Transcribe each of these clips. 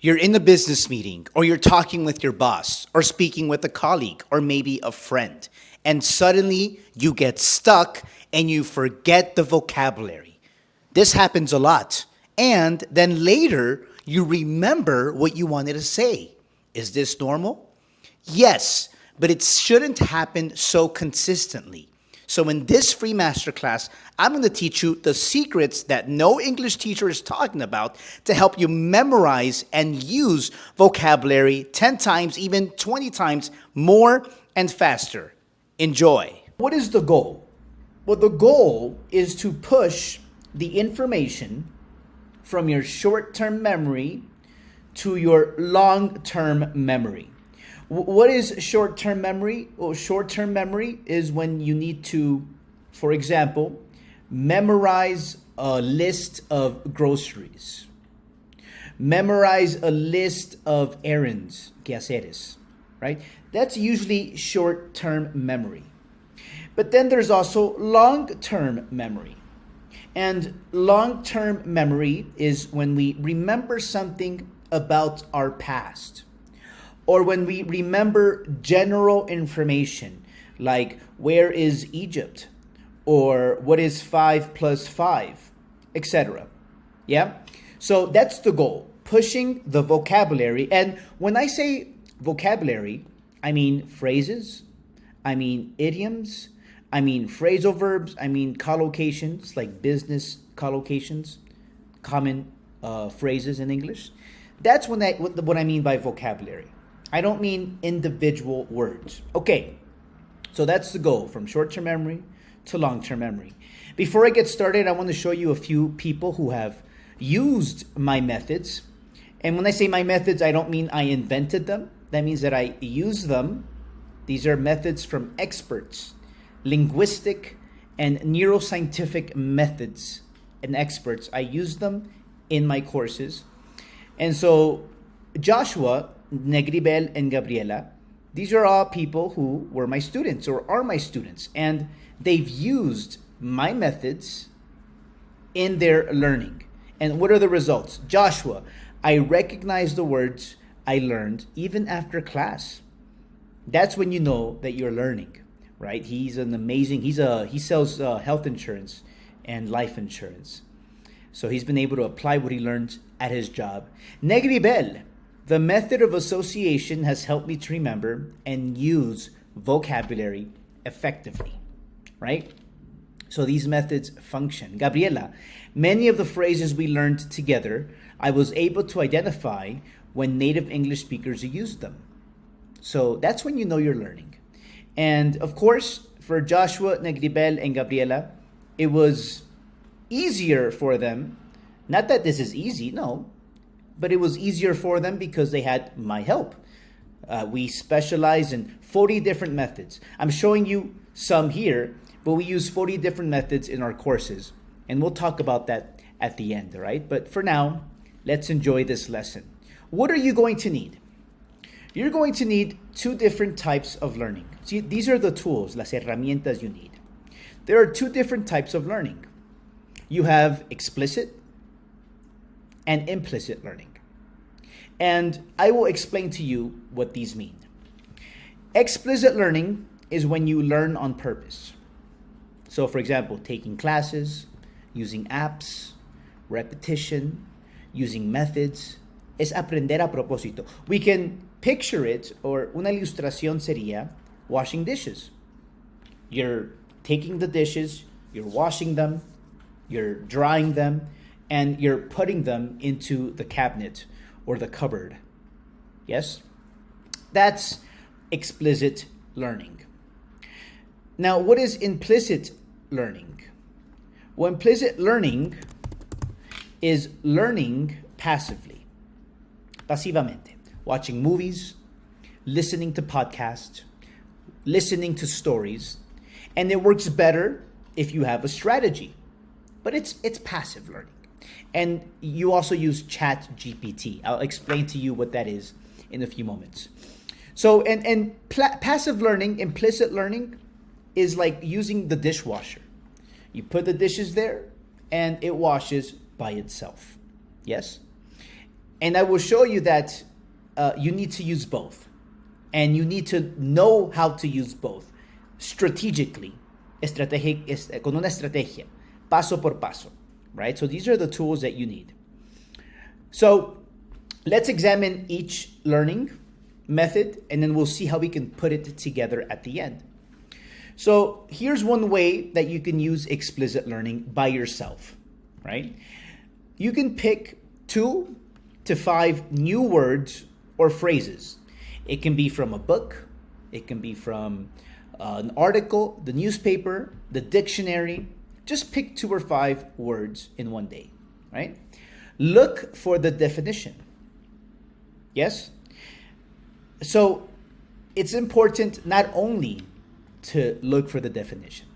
You're in a business meeting, or you're talking with your boss, or speaking with a colleague, or maybe a friend, and suddenly you get stuck and you forget the vocabulary. This happens a lot. And then later, you remember what you wanted to say. Is this normal? Yes, but it shouldn't happen so consistently. So in this free masterclass, I'm going to teach you the secrets that no English teacher is talking about to help you memorize and use vocabulary 10 times, even 20 times more and faster. Enjoy. What is the goal? Well, the goal is to push the information from your short-term memory to your long-term memory. What is short-term memory? Well, short-term memory is when you need to, for example, memorize a list of groceries. Memorize a list of errands, quehaceres, right? That's usually short-term memory. But then there's also long-term memory. And long-term memory is when we remember something about our past, or when we remember general information like where is Egypt, or what is 5 plus 5, etc. Yeah? So that's the goal, pushing the vocabulary. And when I say vocabulary, I mean phrases, I mean idioms, I mean phrasal verbs, I mean collocations like business collocations, common phrases in English. That's what I mean by vocabulary. I don't mean individual words. Okay, so that's the goal, from short-term memory to long-term memory. Before I get started, I want to show you a few people who have used my methods. And when I say my methods, I don't mean I invented them. That means that I use them. These are methods from experts, linguistic and neuroscientific methods and experts. I use them in my courses. And so Joshua, Negribel, and Gabriela, these are all people who were my students or are my students, and they've used my methods in their learning. And what are the results? Joshua, I recognize the words I learned even after class. That's when you know that you're learning, right? He's an amazing, he sells health insurance and life insurance. So he's been able to apply what he learned at his job. Negribel, the method of association has helped me to remember and use vocabulary effectively, right? So these methods function. Gabriela, many of the phrases we learned together, I was able to identify when native English speakers used them. So that's when you know you're learning. And of course, for Joshua, Negribel, and Gabriela, it was easier for them. Not that this is easy, no. But it was easier for them because they had my help. We specialize in 40 different methods. I'm showing you some here, but we use 40 different methods in our courses. And we'll talk about that at the end, all right? But for now, let's enjoy this lesson. What are you going to need? You're going to need two different types of learning. See, these are the tools, las herramientas you need. There are two different types of learning. You have explicit and implicit learning. And I will explain to you what these mean. Explicit learning is when you learn on purpose. So for example, taking classes, using apps, repetition, using methods, es aprender a propósito. We can picture it, or una ilustración sería washing dishes. You're taking the dishes, you're washing them, you're drying them, and you're putting them into the cabinet or the cupboard. Yes? That's explicit learning. Now, what is implicit learning? Well, implicit learning is learning passively, pasivamente, watching movies, listening to podcasts, listening to stories, and it works better if you have a strategy. But it's passive learning. And you also use Chat GPT. I'll explain to you what that is in a few moments. So, passive learning, implicit learning, is like using the dishwasher. You put the dishes there, and it washes by itself. Yes? And I will show you that you need to use both. And you need to know how to use both strategically, con una estrategia, paso por paso, right? So these are the tools that you need. So let's examine each learning method, and then we'll see how we can put it together at the end. So here's one way that you can use explicit learning by yourself, right? You can pick 2 to 5 new words or phrases. It can be from a book, it can be from an article, the newspaper, the dictionary. Just pick 2 or 5 words in one day, right? Look for the definition. Yes? So it's important not only to look for the definition,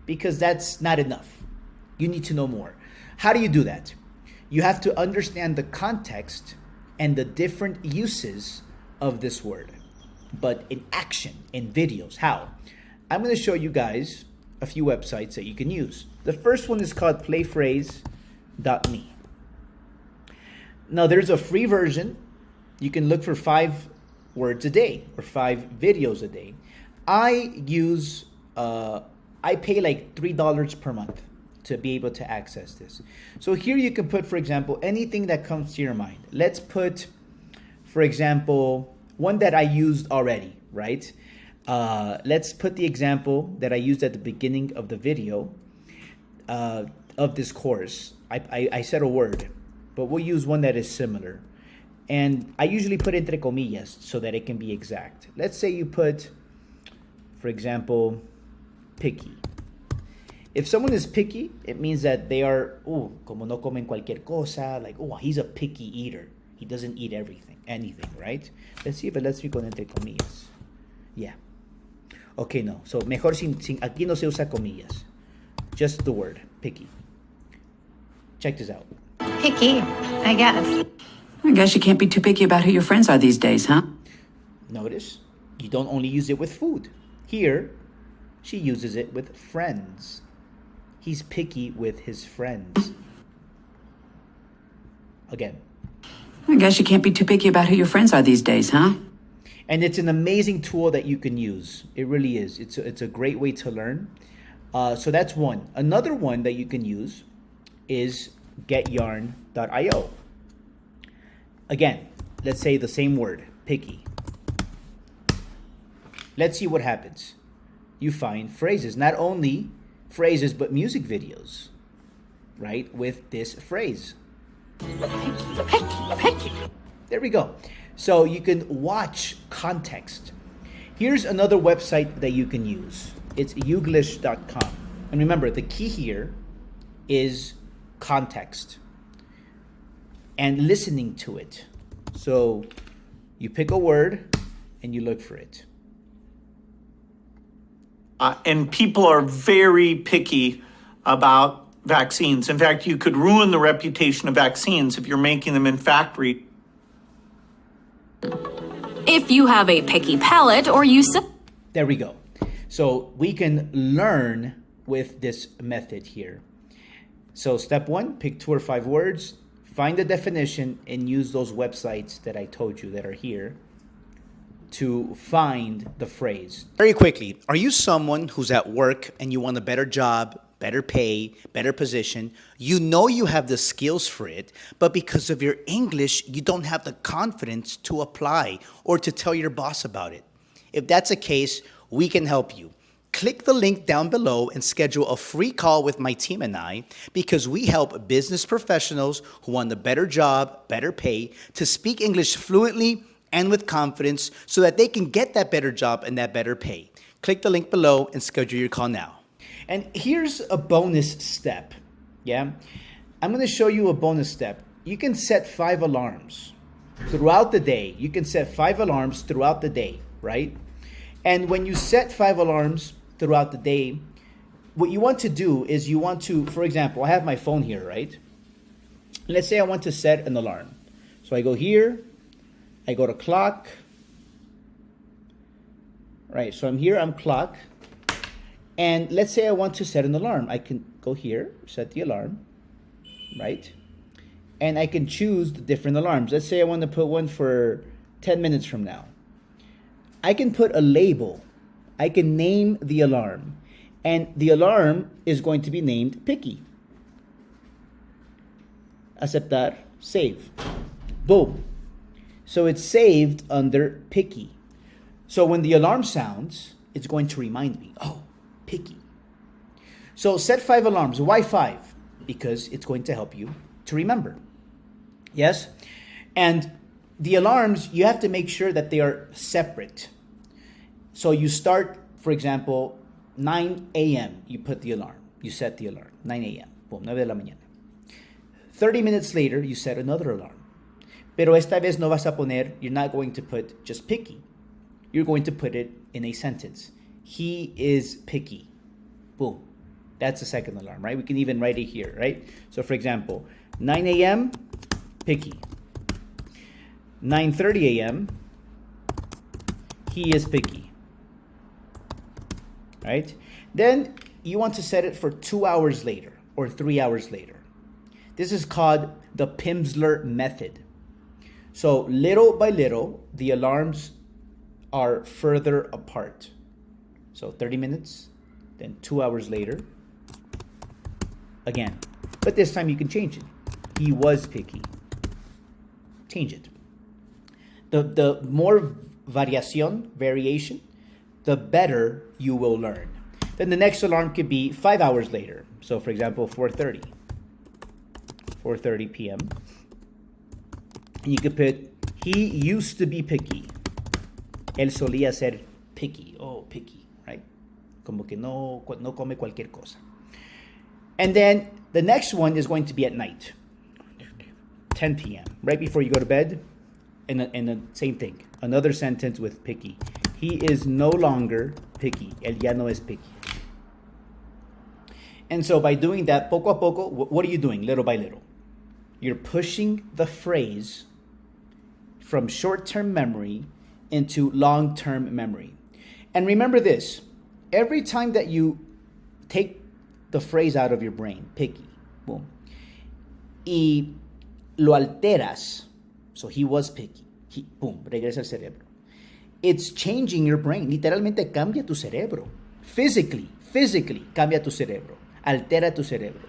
because that's not enough. You need to know more. How do you do that? You have to understand the context and the different uses of this word, but in action, in videos. How? I'm going to show you guys a few websites that you can use. The first one is called playphrase.me. Now there's a free version. You can look for 5 words a day or 5 videos a day. I pay like $3 per month to be able to access this. So here you can put, for example, anything that comes to your mind. Let's put, for example, one that I used already, right? Let's put the example that I used at the beginning of the video of this course. I said a word, but we'll use one that is similar. And I usually put entre comillas so that it can be exact. Let's say you put, for example, picky. If someone is picky, it means that they are, como no comen cualquier cosa, like, he's a picky eater. He doesn't eat anything, right? Let's see if it lets me con entre comillas. Yeah. Okay, no. So, mejor aquí no se usa comillas. Just the word, picky. Check this out. Picky, I guess. I guess you can't be too picky about who your friends are these days, huh? Notice, you don't only use it with food. Here, she uses it with friends. He's picky with his friends. Again. I guess you can't be too picky about who your friends are these days, huh? And it's an amazing tool that you can use. It really is. It's a great way to learn. So that's one. Another one that you can use is getyarn.io. Again, let's say the same word, picky. Let's see what happens. You find phrases, not only phrases, but music videos, right? With this phrase. There we go. So you can watch context. Here's another website that you can use. It's youglish.com. And remember, the key here is context and listening to it. So you pick a word and you look for it. And people are very picky about vaccines. In fact, you could ruin the reputation of vaccines if you're making them in factory. If you have a picky palate or you... There we go. So we can learn with this method here. So step 1, pick 2 or 5 words, find the definition, and use those websites that I told you that are here to find the phrase. Very quickly, are you someone who's at work and you want a better job, better pay, better position? You know you have the skills for it, but because of your English, you don't have the confidence to apply or to tell your boss about it. If that's the case, we can help you. Click the link down below and schedule a free call with my team and I, because we help business professionals who want a better job, better pay, to speak English fluently and with confidence so that they can get that better job and that better pay. Click the link below and schedule your call now. And here's a bonus step, yeah? I'm gonna show you a bonus step. You can set 5 alarms throughout the day. You can set 5 alarms throughout the day, right? And when you set 5 alarms throughout the day, what you want to do is you want to, for example, I have my phone here, right? Let's say I want to set an alarm. So I go here, I go to clock, right? So I'm here, I'm clock. And let's say I want to set an alarm. I can go here, set the alarm, right? and I can choose the different alarms. Let's say I want to put one for 10 minutes from now. I can put a label. I can name the alarm. And the alarm is going to be named picky. Aceptar, save. Boom. So it's saved under picky. So when the alarm sounds, it's going to remind me, oh, picky. So set 5 alarms. Why 5? Because it's going to help you to remember. Yes? And the alarms, you have to make sure that they are separate. So you start, for example, 9 a.m. You put the alarm. You set the alarm. 9 a.m. Boom, 9 de la mañana. 30 minutes later, you set another alarm. Pero esta vez no vas a poner, you're not going to put just picky. You're going to put it in a sentence. He is picky. Boom. That's the second alarm, right? We can even write it here, right? So for example, 9 a.m., picky. 9:30 a.m., he is picky. Right? Then you want to set it for 2 hours later or 3 hours later. This is called the Pimsleur method. So little by little, the alarms are further apart. So 30 minutes, then 2 hours later, again. But this time you can change it. He was picky. Change it. The more variation, the better you will learn. Then the next alarm could be 5 hours later. So for example, 4:30 p.m. And you could put, he used to be picky. Él solía ser picky. Oh, picky, right? Como que no come cualquier cosa. And then the next one is going to be at night. 10 p.m. Right before you go to bed. And the same thing. Another sentence with picky. He is no longer picky. Él ya no es picky. And so by doing that, poco a poco, what are you doing? Little by little. You're pushing the phrase from short-term memory into long-term memory. And remember this. Every time that you take the phrase out of your brain, picky, boom, y lo alteras, so he was picky, boom, regresa al cerebro. It's changing your brain. Literalmente cambia tu cerebro. Physically, cambia tu cerebro. Altera tu cerebro.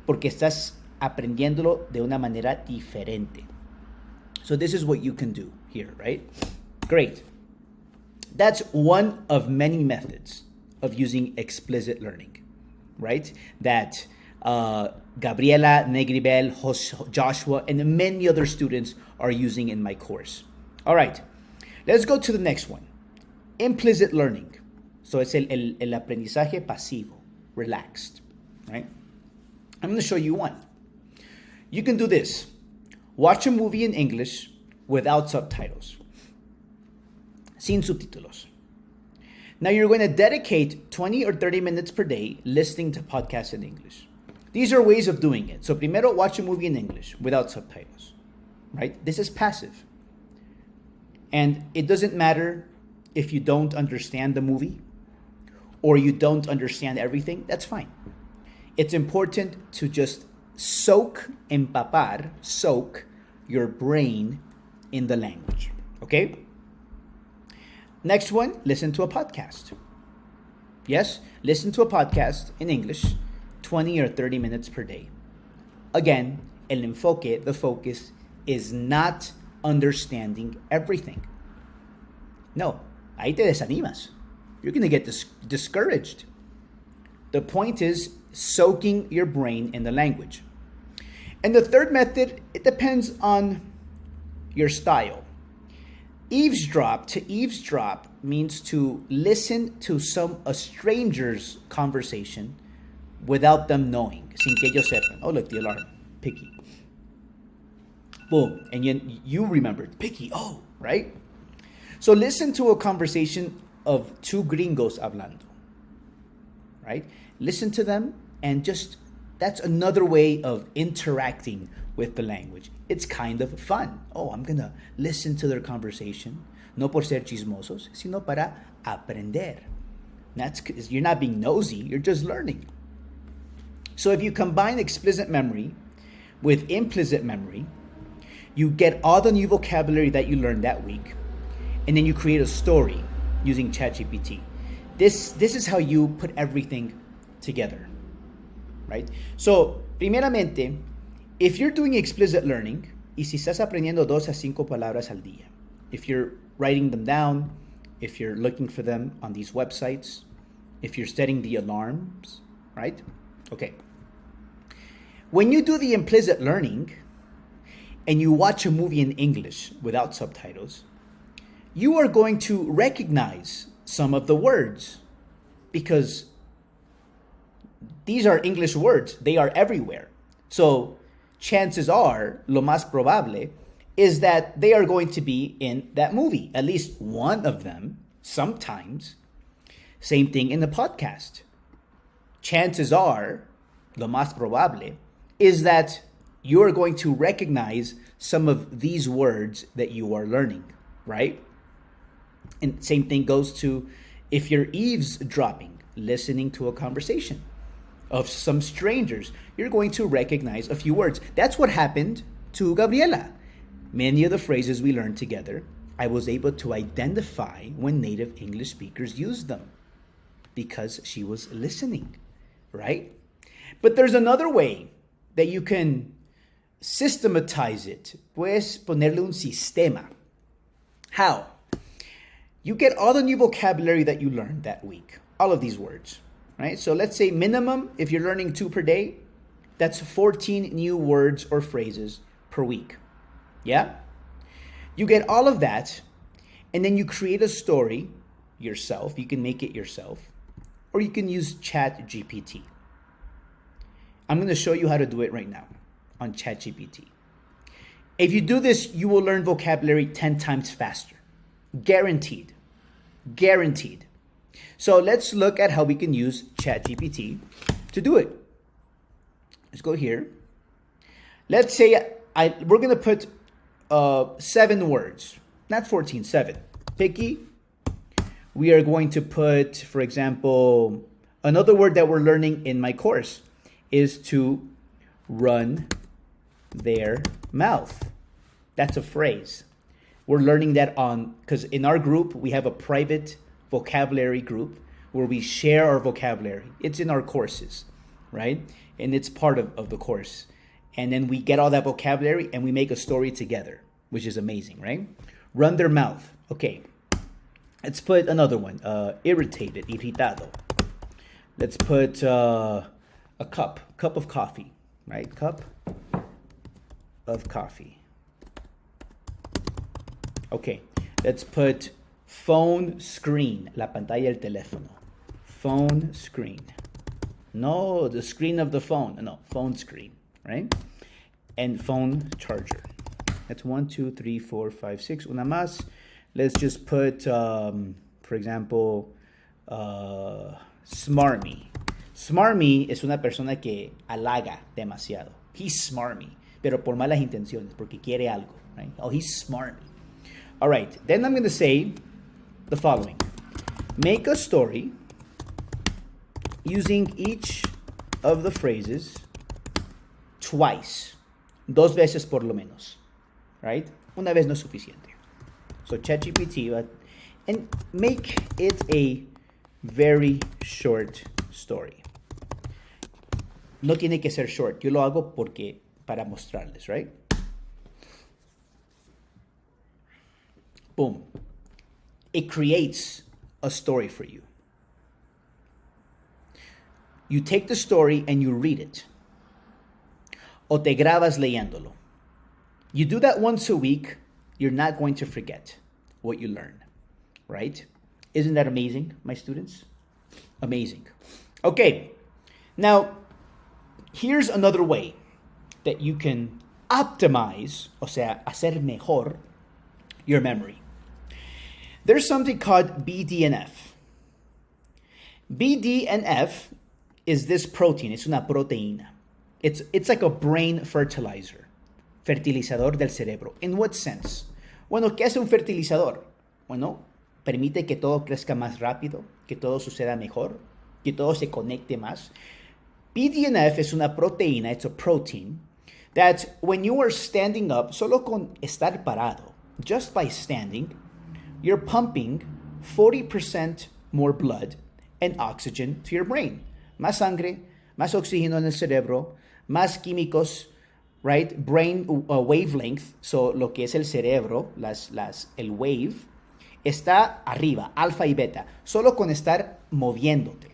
Porque estás aprendiéndolo de una manera diferente. So this is what you can do here, right? Great. That's one of many methods of using explicit learning, right? That Gabriela, Negribel, Joshua, and many other students are using in my course. All right, let's go to the next one. Implicit learning. So it's el aprendizaje pasivo, relaxed, right? I'm going to show you one. You can do this. Watch a movie in English without subtitles. Sin subtítulos. Now you're going to dedicate 20 or 30 minutes per day listening to podcasts in English. These are ways of doing it. So primero, watch a movie in English without subtitles, right? This is passive. And it doesn't matter if you don't understand the movie or you don't understand everything, that's fine. It's important to just soak your brain in the language, okay? Next one, listen to a podcast. Yes, listen to a podcast in English 20 or 30 minutes per day. Again, el enfoque, the focus, is not understanding everything. No, ahí te desanimas. You're going to get discouraged. The point is soaking your brain in the language. And the third method, it depends on your style. To eavesdrop means to listen to a stranger's conversation without them knowing. Sin que ellos sepan. Oh, look, the alarm. Picky. Boom. And you remembered. Picky. Oh, right? So listen to a conversation of two gringos hablando. Right? Listen to them and that's another way of interacting with the language. It's kind of fun. Oh, I'm going to listen to their conversation. No por ser chismosos, sino para aprender. You're not being nosy, you're just learning. So if you combine explicit memory With implicit memory, you get all the new vocabulary that you learned that week, and then you create a story using ChatGPT. This is how you put everything together, right? So, primeramente, if you're doing explicit learning, y si estás aprendiendo 2 a 5 palabras al día, if you're writing them down, if you're looking for them on these websites, if you're setting the alarms, right? Okay. When you do the implicit learning and you watch a movie in English without subtitles, you are going to recognize some of the words because these are English words. They are everywhere. So chances are, lo más probable, is that they are going to be in that movie. At least one of them, sometimes. Same thing in the podcast. Chances are, lo más probable, is that you are going to recognize some of these words that you are learning, right? And same thing goes to if you're eavesdropping, listening to a conversation of some strangers, you're going to recognize a few words. That's what happened to Gabriela. Many of the phrases we learned together, I was able to identify when native English speakers used them because she was listening, right? But there's another way that you can systematize it. Puedes ponerle un sistema. How? You get all the new vocabulary that you learned that week, all of these words, right? So let's say minimum, if you're learning 2 per day, that's 14 new words or phrases per week. Yeah? You get all of that, and then you create a story yourself. You can make it yourself, or you can use ChatGPT. I'm going to show you how to do it right now on ChatGPT. If you do this, you will learn vocabulary 10 times faster. Guaranteed. Guaranteed. So let's look at how we can use ChatGPT to do it. Let's go here. Let's say we're going to put 7 words, not 14, 7. Picky. We are going to put, for example, another word that we're learning in my course is to run their mouth. That's a phrase. We're learning that because in our group, we have a private vocabulary group where we share our vocabulary. It's in our courses, right? And it's part of the course. And then we get all that vocabulary and we make a story together, which is amazing, right? Run their mouth. Okay. Let's put another one. Irritated, irritado. Let's put a cup of coffee, right? Cup of coffee. Okay, let's put phone screen, la pantalla del teléfono. Phone screen. No, the screen of the phone. No, phone screen, right? And phone charger. That's 1, 2, 3, 4, 5, 6. Una más. Let's just put, for example, smarmy. Smarmy es una persona que halaga demasiado. He's smarmy, pero por malas intenciones, porque quiere algo, right? Oh, he's smarmy. All right, then I'm going to say the following. Make a story using each of the phrases twice. 2 veces por lo menos, right? Una vez no es suficiente. So ChatGPT, and make it a very short story. No tiene que ser short. Yo lo hago para mostrarles, right? Boom. It creates a story for you. You take the story and you read it. O te grabas leyéndolo. You do that once a week, you're not going to forget what you learn, right? Isn't that amazing, my students? Amazing. Okay, now here's another way that you can optimize, o sea, hacer mejor your memory. There's something called BDNF. BDNF is this protein. Es una proteína. It's like a brain fertilizer. Fertilizador del cerebro. In what sense? Bueno, ¿qué hace un fertilizador? Bueno, permite que todo crezca más rápido, que todo suceda mejor, que todo se conecte más. BDNF es una proteína, it's a protein that when you are standing up, solo con estar parado, just by standing, you're pumping 40% more blood and oxygen to your brain. Más sangre, más oxígeno en el cerebro, más químicos, right? Brain wavelength, so lo que es el cerebro, el wave, está arriba, alfa y beta, solo con estar moviéndote.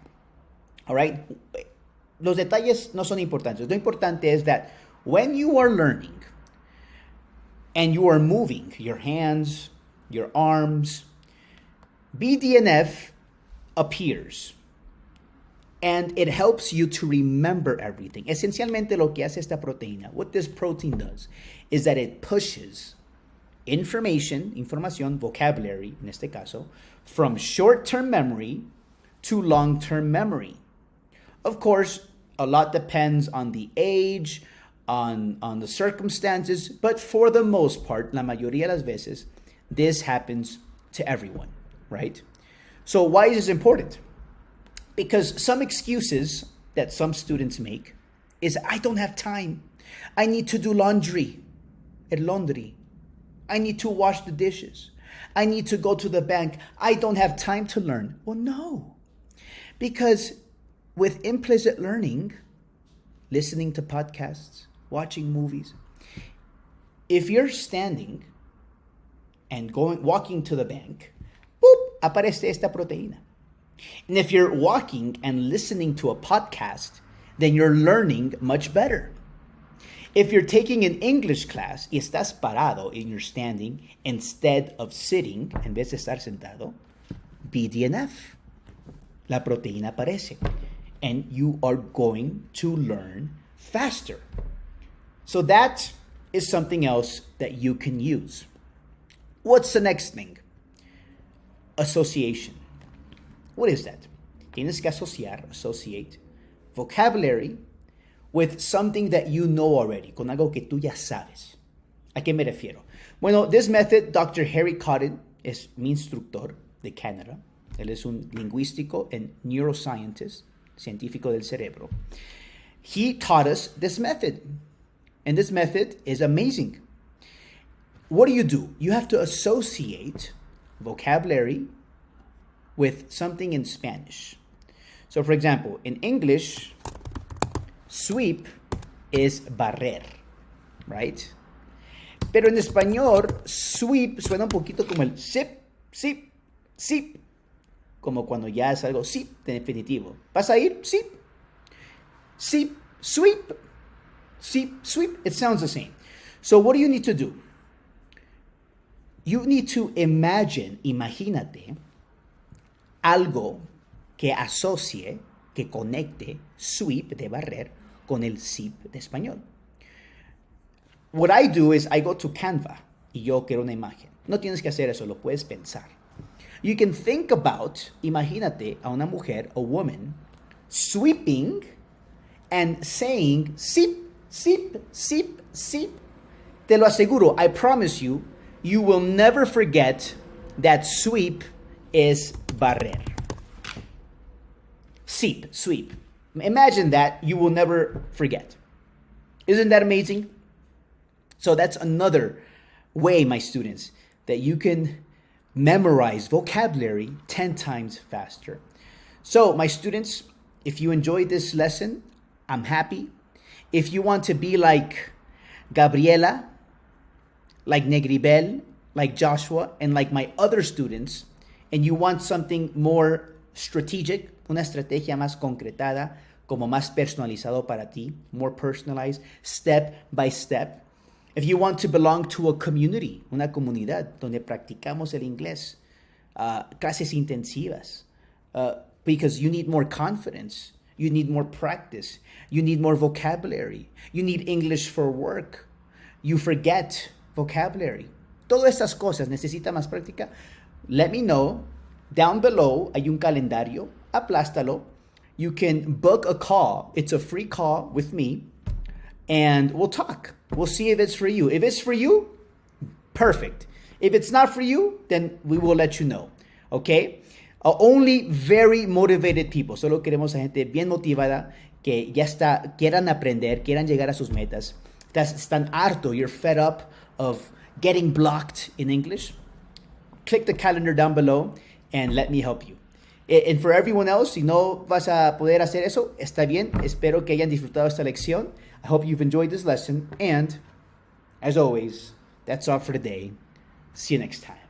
All right? Los detalles no son importantes. Lo importante es that when you are learning and you are moving your hands, your arms, BDNF appears and it helps you to remember everything. Esencialmente lo que hace esta proteína, what this protein does, is that it pushes información, vocabulary, en este caso, from short-term memory to long-term memory. Of course, a lot depends on the age, on the circumstances, but for the most part, la mayoría de las veces, this happens to everyone, right? So why is this important? Because some excuses that some students make is, I don't have time. I need to do laundry. El laundry. I need to wash the dishes. I need to go to the bank. I don't have time to learn. Well, no. Because with implicit learning, listening to podcasts, watching movies, if you're standing and walking to the bank, boop, aparece esta proteína. And if you're walking and listening to a podcast, then you're learning much better. If you're taking an English class y estás parado and you're standing instead of sitting, en vez de estar sentado, BDNF, la proteína aparece. And you are going to learn faster. So that is something else that you can use. What's the next thing? Association. What is that? Tienes que associate vocabulary with something that you know already, con algo que tú ya sabes. ¿A qué me refiero? Bueno, this method, Dr. Harry Cotton es mi instructor de Canadá. Él es un lingüístico and neuroscientist, científico del cerebro. He taught us this method, and this method is amazing. What do? You have to associate vocabulary with something in Spanish. So, for example, in English, sweep is barrer, right? Pero en español, sweep suena un poquito como el sip, sip, sip. Como cuando ya es algo sip definitivo. ¿Vas a ir? Sip. Sip, sweep. Sip, sweep. It sounds the same. So what do you need to do? You need to imagínate, algo que asocie, que conecte sweep de barrer con el sip de español. What I do is I go to Canva y yo quiero una imagen. No tienes que hacer eso, lo puedes pensar. You can think about, imagínate a una mujer, a woman, sweeping and saying sip, sip, sip, sip. Te lo aseguro, I promise you, you will never forget that sweep is barrer. Sip, sweep. Imagine that, you will never forget. Isn't that amazing? So that's another way, my students, that you can memorize vocabulary 10 times faster. So, my students, if you enjoyed this lesson, I'm happy. If you want to be like Gabriela, like Negribel, like Joshua, and like my other students, and you want something more strategic, una estrategia más concretada, como más personalizado para ti, more personalized, step by step. If you want to belong to a community, una comunidad donde practicamos el inglés, clases intensivas, because you need more confidence, you need more practice, you need more vocabulary, you need English for work, you forget vocabulary. Todas estas cosas necesita más práctica. Let me know. Down below hay un calendario, aplástalo. You can book a call. It's a free call with me, and we'll talk. We'll see if it's for you. If it's for you, perfect. If it's not for you, then we will let you know. Okay? Only very motivated people. Solo queremos a gente bien motivada que ya quieran aprender, quieran llegar a sus metas. están harto, you're fed up of getting blocked in English, click the calendar down below and let me help you. And for everyone else, si no vas a poder hacer eso, está bien. Espero que hayan disfrutado esta lección. I hope you've enjoyed this lesson. And, as always, that's all for today. See you next time.